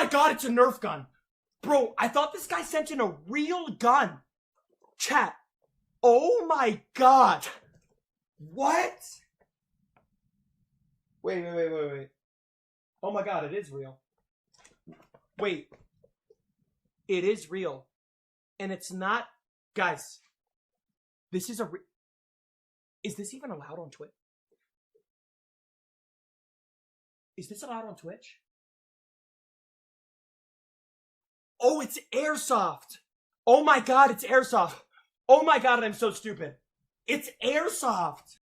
my god, it's a Nerf gun. Bro, I thought this guy sent in a real gun. Chat. Oh my god. What? Wait. Oh my god, it is real. Wait. It is real. And it's not... Guys. This is a... Is this even allowed on Twitch? Is this allowed on Twitch? Oh, it's airsoft. Oh my god, it's airsoft. Oh my god, I'm so stupid. It's airsoft.